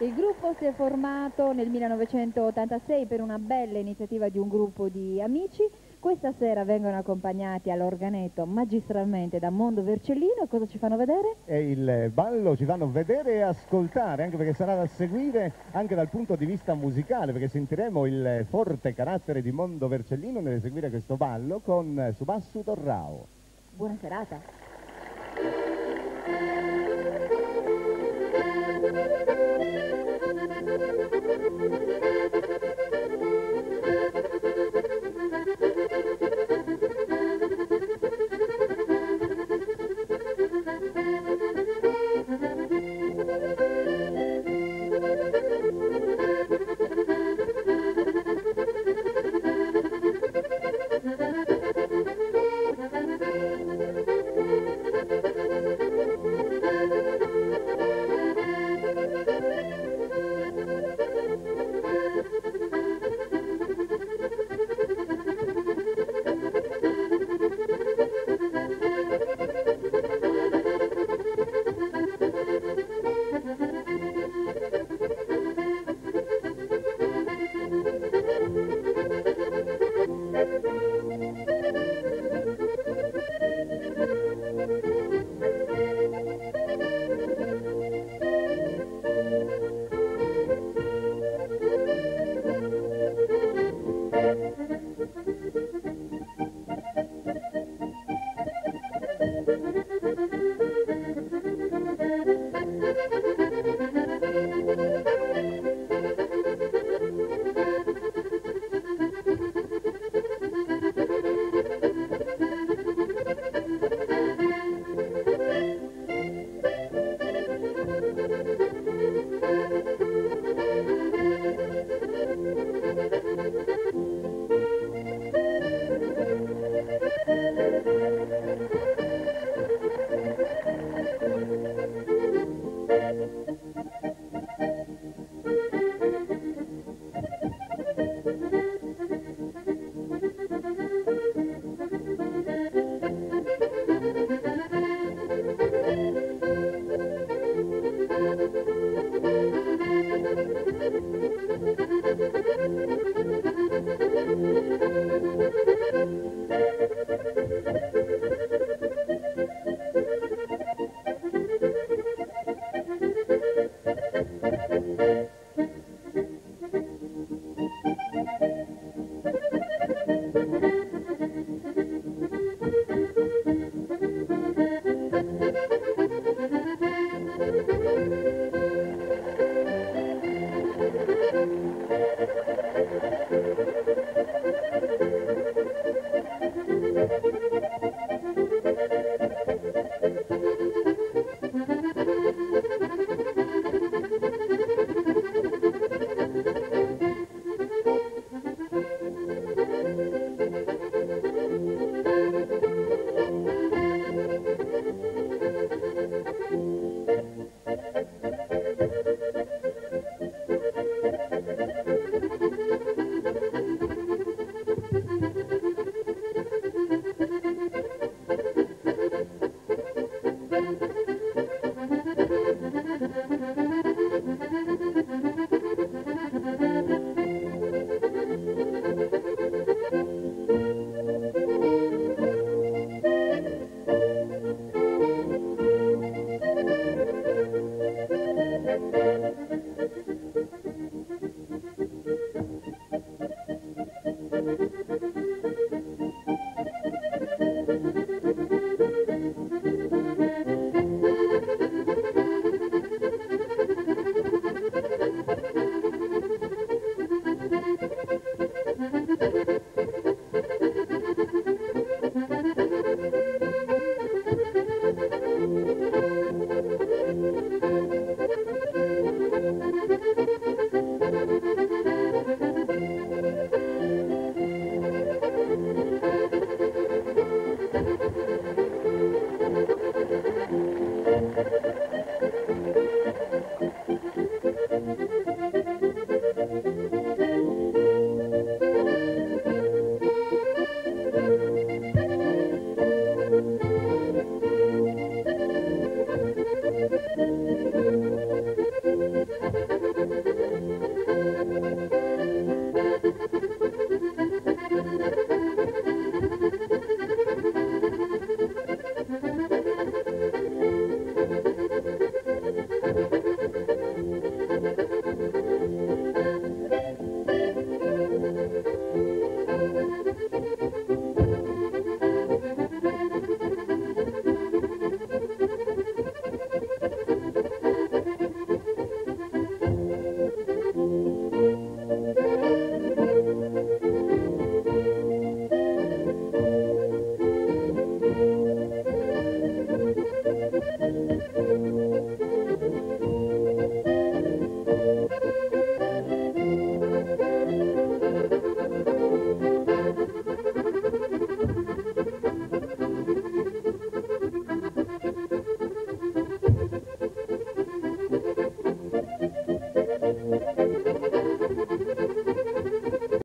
Il gruppo si è formato nel 1986 per una bella iniziativa di un gruppo di amici. Questa sera vengono accompagnati all'organetto magistralmente da Mondo Vercellino. Cosa ci fanno vedere? E il ballo ci fanno vedere e ascoltare, anche perché sarà da seguire anche dal punto di vista musicale, perché sentiremo il forte carattere di Mondo Vercellino nell'eseguire questo ballo con Subassu Torrao. Buona serata.